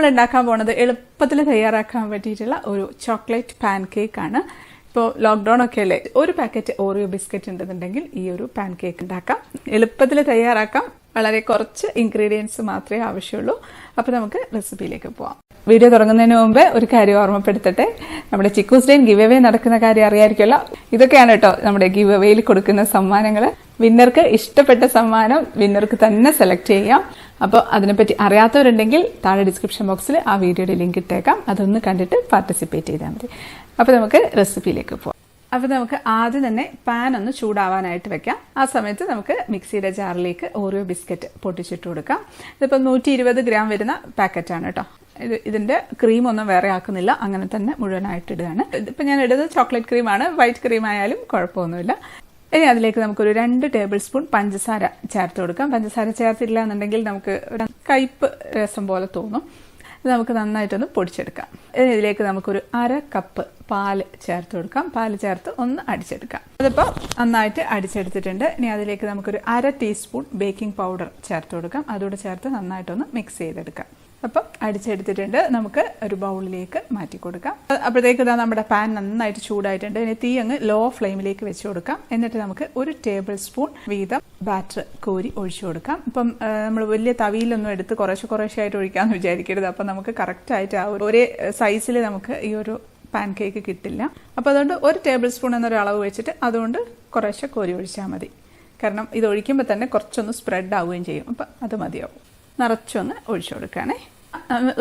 നമ്മൾ ഉണ്ടാക്കാൻ പോകുന്നത് എളുപ്പത്തിൽ തയ്യാറാക്കാൻ പറ്റിയിട്ടുള്ള ഒരു ചോക്ലേറ്റ് പാൻ കേക്ക് ആണ്. ഇപ്പോൾ ലോക്ക്ഡൌൺ ഒക്കെ അല്ലേ, ഒരു പാക്കറ്റ് ഓറിയോ ബിസ്ക്കറ്റ് ഉണ്ടെന്നുണ്ടെങ്കിൽ ഈ ഒരു പാൻ കേക്ക് ഉണ്ടാക്കാം. എളുപ്പത്തിൽ തയ്യാറാക്കാം. വളരെ കുറച്ച് ഇൻഗ്രീഡിയൻസ് മാത്രമേ ആവശ്യമുള്ളൂ. അപ്പോൾ നമുക്ക് റെസിപ്പിയിലേക്ക് പോവാം. വീഡിയോ തുടങ്ങുന്നതിന് മുമ്പ് ഒരു കാര്യം ഓർമ്മപ്പെടുത്തട്ടെ. നമ്മുടെ ചിക്കൂസ് ഡൈൻ ഗിവ് അവേ നടക്കുന്ന കാര്യം അറിയായിരിക്കുമല്ലോ. ഇതൊക്കെയാണ് കേട്ടോ നമ്മുടെ ഗിവ് അവേയിൽ കൊടുക്കുന്ന സമ്മാനങ്ങൾ. വിന്നർക്ക് ഇഷ്ടപ്പെട്ട സമ്മാനം വിന്നർക്ക് തന്നെ സെലക്ട് ചെയ്യാം. അപ്പോൾ അതിനെപ്പറ്റി അറിയാത്തവരുണ്ടെങ്കിൽ താഴെ ഡിസ്ക്രിപ്ഷൻ ബോക്സിൽ ആ വീഡിയോയുടെ ലിങ്ക് ഇട്ടേക്കാം. അതൊന്ന് കണ്ടിട്ട് പാർട്ടിസിപ്പേറ്റ് ചെയ്താൽ മതി. അപ്പോൾ നമുക്ക് റെസിപ്പിയിലേക്ക് പോവാം. അപ്പോൾ നമുക്ക് ആദ്യം തന്നെ പാൻ ഒന്ന് ചൂടാവാനായിട്ട് വെക്കാം. ആ സമയത്ത് നമുക്ക് മിക്സിയുടെ ജാറിലേക്ക് ഓറിയോ ബിസ്ക്കറ്റ് പൊട്ടിച്ചിട്ട് കൊടുക്കാം. ഇതിപ്പോൾ 120 ഗ്രാം വരുന്ന പാക്കറ്റാണ് കേട്ടോ. ഇതിന്റെ ക്രീം ഒന്നും വേറെ ആക്കുന്നില്ല, അങ്ങനെ തന്നെ മുഴുവനായിട്ട് ഇടുകയാണ്. ഇതിപ്പോൾ ഞാൻ ഇടുന്നത് ചോക്ലേറ്റ് ക്രീമാണ്. വൈറ്റ് ക്രീം ആയാലും കുഴപ്പമൊന്നുമില്ല. ഇനി അതിലേക്ക് നമുക്കൊരു 2 ടേബിൾ സ്പൂൺ പഞ്ചസാര ചേർത്ത് കൊടുക്കാം. പഞ്ചസാര ചേർത്തില്ല എന്നുണ്ടെങ്കിൽ നമുക്ക് ഒരു കയ്പ്പ് രസം പോലെ തോന്നും. ഇത് നമുക്ക് നന്നായിട്ടൊന്ന് പൊടിച്ചെടുക്കാം. ഇനി ഇതിലേക്ക് നമുക്കൊരു 1/2 കപ്പ് പാല് ചേർത്ത് കൊടുക്കാം. പാല് ചേർത്ത് ഒന്ന് അടിച്ചെടുക്കാം. അതിപ്പോൾ നന്നായിട്ട് അടിച്ചെടുത്തിട്ടുണ്ട്. ഇനി അതിലേക്ക് നമുക്കൊരു 1/2 ടീസ്പൂൺ ബേക്കിംഗ് പൗഡർ ചേർത്ത് കൊടുക്കാം. അതോടെ ചേർത്ത് നന്നായിട്ടൊന്ന് മിക്സ് ചെയ്തെടുക്കാം. അപ്പം അടിച്ചെടുത്തിട്ടുണ്ട്. നമുക്ക് ഒരു ബൗളിലേക്ക് മാറ്റി കൊടുക്കാം. അപ്പോഴത്തേക്ക് ഇതാ നമ്മുടെ പാൻ നന്നായിട്ട് ചൂടായിട്ടുണ്ട്. ഇനി തീ അങ്ങ് ലോ ഫ്ലെയിമിലേക്ക് വെച്ച് കൊടുക്കാം. എന്നിട്ട് നമുക്ക് 1 ടേബിൾ സ്പൂൺ വീതം ബാറ്റർ കോരി ഒഴിച്ചു കൊടുക്കാം. ഇപ്പം നമ്മൾ വലിയ തവിയിലൊന്നും എടുത്ത് കുറേശ്ശെ ഒഴിക്കാമെന്ന് വിചാരിക്കരുത്. അപ്പം നമുക്ക് കറക്റ്റായിട്ട് ആ ഒരേ സൈസിൽ നമുക്ക് ഈ ഒരു പാൻ കേക്ക് കിട്ടില്ല. അപ്പോൾ അതുകൊണ്ട് 1 ടേബിൾ സ്പൂൺ എന്നൊരു അളവ് വെച്ചിട്ട് അതുകൊണ്ട് കുറേശ്ശെ കോരി ഒഴിച്ചാൽ മതി. കാരണം ഇത് ഒഴിക്കുമ്പോൾ തന്നെ കുറച്ചൊന്ന് സ്പ്രെഡ് ആവുകയും ചെയ്യും. അപ്പം അത് മതിയാവും. നിറച്ചൊന്ന് ഒഴിച്ചു കൊടുക്കുകയാണേ.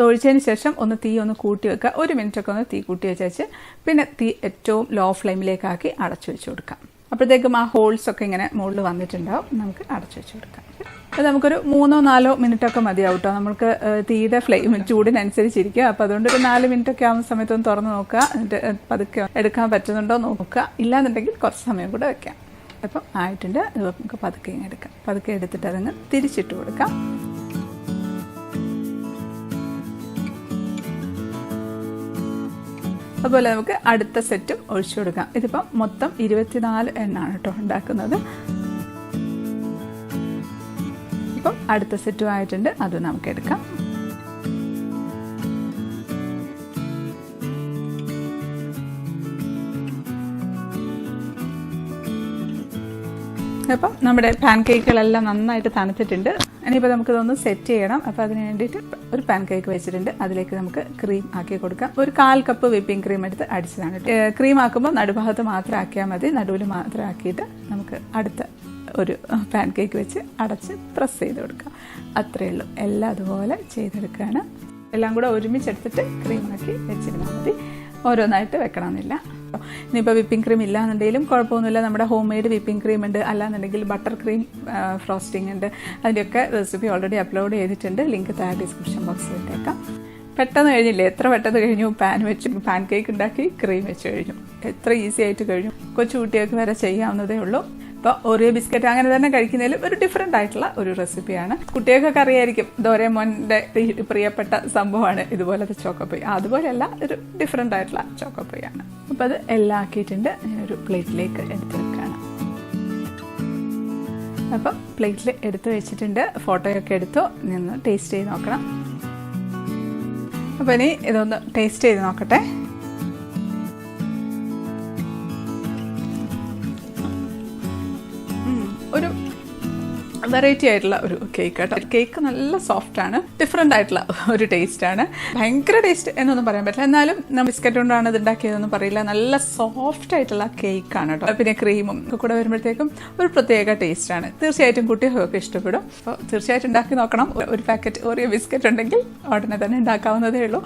ഒഴിച്ചതിന് ശേഷം ഒന്ന് തീ ഒന്ന് കൂട്ടി വെക്കുക. 1 മിനിറ്റൊക്കെ ഒന്ന് തീ കൂട്ടി വെച്ച് പിന്നെ തീ ഏറ്റവും ലോ ഫ്ലെയിമിലേക്കാക്കി അടച്ചു വെച്ച് കൊടുക്കാം. അപ്പോഴത്തേക്കും ആ ഹോൾസ് ഒക്കെ ഇങ്ങനെ മുകളിൽ വന്നിട്ടുണ്ടാവും. നമുക്ക് അടച്ചു വെച്ച് കൊടുക്കാം. അത് നമുക്കൊരു 3-4 മിനിറ്റൊക്കെ മതിയാവും കേട്ടോ. നമുക്ക് തീയുടെ ഫ്ലെയിം ചൂടിനനുസരിച്ചിരിക്കുക. അപ്പോൾ അതുകൊണ്ട് ഒരു 4 മിനിറ്റൊക്കെ ആവുന്ന സമയത്ത് ഒന്ന് തുറന്ന് നോക്കുക. എന്നിട്ട് പതുക്കെ എടുക്കാൻ പറ്റുന്നുണ്ടോ നോക്കുക. ഇല്ലാന്നുണ്ടെങ്കിൽ കുറച്ച് സമയം കൂടെ വെക്കാം. അപ്പം ആയിട്ടുണ്ട്. ഇത് നമുക്ക് പതുക്കെ എടുക്കാം. പതുക്കെ എടുത്തിട്ട് അതങ്ങ് തിരിച്ചിട്ട് കൊടുക്കാം. അതുപോലെ നമുക്ക് അടുത്ത സെറ്റും ഒഴിച്ചു കൊടുക്കാം. ഇതിപ്പം മൊത്തം 24 എണ്ണമാണ് കേട്ടോ ഉണ്ടാക്കുന്നത്. ഇപ്പം അടുത്ത സെറ്റും ആയിട്ടുണ്ട്. അത് നമുക്ക് എടുക്കാം. അപ്പം നമ്മുടെ പാൻ കേക്കുകളെല്ലാം നന്നായിട്ട് തണുത്തിട്ടുണ്ട്. ഇനിയിപ്പോൾ നമുക്കിതൊന്ന് സെറ്റ് ചെയ്യണം. അപ്പോൾ അതിന് വേണ്ടിയിട്ട് ഒരു പാൻ കേക്ക് വെച്ചിട്ടുണ്ട്. അതിലേക്ക് നമുക്ക് ക്രീം ആക്കി കൊടുക്കാം. ഒരു 1/4 കപ്പ് വിപ്പിംഗ് ക്രീം എടുത്ത് അടിച്ചതാണ്. ക്രീം ആക്കുമ്പോൾ നടുഭാഗത്ത് മാത്രം ആക്കിയാൽ മതി. നടുവിൽ മാത്രം ആക്കിയിട്ട് നമുക്ക് അടുത്ത ഒരു പാൻ കേക്ക് വെച്ച് അടച്ച് പ്രസ് ചെയ്ത് കൊടുക്കാം. അത്രയേ ഉള്ളൂ. എല്ലാം അതുപോലെ ചെയ്തെടുക്കുകയാണ്. എല്ലാം കൂടെ ഒരുമിച്ചെടുത്തിട്ട് ക്രീമാക്കി വെച്ചിരുന്നാൽ മതി. ഓരോന്നായിട്ട് വെക്കണമെന്നില്ല. ഇനിയിപ്പോൾ വിപ്പിംഗ് ക്രീം ഇല്ലാന്നുണ്ടെങ്കിലും കുഴപ്പമൊന്നുമില്ല. നമ്മുടെ ഹോം മെയ്ഡ് വിപ്പിംഗ് ക്രീം ഉണ്ട്. അല്ലാന്നുണ്ടെങ്കിൽ ബട്ടർ ക്രീം ഫ്രോസ്റ്റിംഗ് ഉണ്ട്. അതിൻ്റെയൊക്കെ റെസിപ്പി ഓൾറെഡി അപ്ലോഡ് ചെയ്തിട്ടുണ്ട്. ലിങ്ക് താഴെ ഡിസ്ക്രിപ്ഷൻ ബോക്സിൽ ഇട്ടേക്കാം. പെട്ടെന്ന് കഴിഞ്ഞില്ലേ? എത്ര പെട്ടെന്ന് കഴിഞ്ഞു. പാൻ കേക്ക് ഉണ്ടാക്കി ക്രീം വെച്ച് കഴിഞ്ഞു. എത്ര ഈസി ആയിട്ട് കഴിഞ്ഞു. കൊച്ചു കുട്ടികൾക്ക് വരെ ചെയ്യാവുന്നതേ ഉള്ളൂ. ഇപ്പോൾ ഓറിയോ ബിസ്ക്കറ്റ് അങ്ങനെ തന്നെ കഴിക്കുന്നതിലും ഒരു ഡിഫറെൻ്റ് ആയിട്ടുള്ള ഒരു റെസിപ്പിയാണ്. കുട്ടികൾക്കൊക്കെ അറിയായിരിക്കും. ഡോറേമോൻ്റെ പ്രിയപ്പെട്ട സംഭവമാണ് ഇതുപോലത്തെ ചോക്കോപ്പൈ. അതുപോലെയല്ല, ഒരു ഡിഫറെൻ്റ് ആയിട്ടുള്ള ചോക്കോപ്പൈയാണ്. അപ്പോൾ അത് എല്ലാം ആക്കിയിട്ടുണ്ട്. ഞാനൊരു പ്ലേറ്റിലേക്ക് എടുത്ത് വെക്കുകയാണ്. അപ്പം പ്ലേറ്റിൽ എടുത്ത് വെച്ചിട്ടുണ്ട്. ഫോട്ടോയൊക്കെ എടുത്തോ. നിന്ന് ടേസ്റ്റ് ചെയ്ത് നോക്കണം. അപ്പോൾ ഇനി ഇതൊന്ന് ടേസ്റ്റ് ചെയ്ത് നോക്കട്ടെ. ഒരു വെറൈറ്റി ആയിട്ടുള്ള ഒരു കേക്ക് കേട്ടോ. കേക്ക് നല്ല സോഫ്റ്റ് ആണ്. ഡിഫറെൻ്റ് ആയിട്ടുള്ള ഒരു ടേസ്റ്റ് ആണ്. ഭയങ്കര ടേസ്റ്റ് എന്നൊന്നും പറയാൻ പറ്റില്ല. എന്നാലും ബിസ്ക്കറ്റ് കൊണ്ടാണ് ഇത് ഉണ്ടാക്കിയതെന്നൊന്നും പറയില്ല. നല്ല സോഫ്റ്റ് ആയിട്ടുള്ള കേക്കാണ് കേട്ടോ. പിന്നെ ക്രീമും കൂടെ വരുമ്പോഴത്തേക്കും ഒരു പ്രത്യേക ടേസ്റ്റ് ആണ്. തീർച്ചയായിട്ടും കുട്ടികൾക്കൊക്കെ ഇഷ്ടപ്പെടും. അപ്പോൾ തീർച്ചയായിട്ടും ഉണ്ടാക്കി നോക്കണം. ഒരു പാക്കറ്റ് ഓറിയോ ബിസ്ക്കറ്റ് ഉണ്ടെങ്കിൽ ഉടനെ തന്നെ ഉണ്ടാക്കാവുന്നതേ ഉള്ളൂ.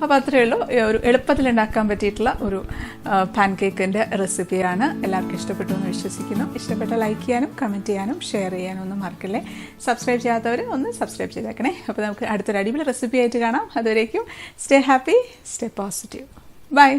അപ്പോൾ അത്രയേ ഉള്ളൂ. ഒരു എളുപ്പത്തിൽ ഉണ്ടാക്കാൻ പറ്റിയിട്ടുള്ള ഒരു പാൻ കേക്കിൻ്റെ റെസിപ്പിയാണ്. എല്ലാവർക്കും ഇഷ്ടപ്പെട്ടു എന്ന് വിശ്വസിക്കുന്നു. ഇഷ്ടപ്പെട്ട ലൈക്ക് ചെയ്യാനും കമൻറ്റ് ചെയ്യാനും ഷെയർ ചെയ്യാനും ഒന്നും മറക്കല്ലേ. സബ്സ്ക്രൈബ് ചെയ്യാത്തവർ ഒന്ന് സബ്സ്ക്രൈബ് ചെയ്തേക്കണേ. അപ്പോൾ നമുക്ക് അടുത്തൊരു അടിപൊളി റെസിപ്പി ആയിട്ട് കാണാം. അതുവരേക്കും stay happy, stay positive. By.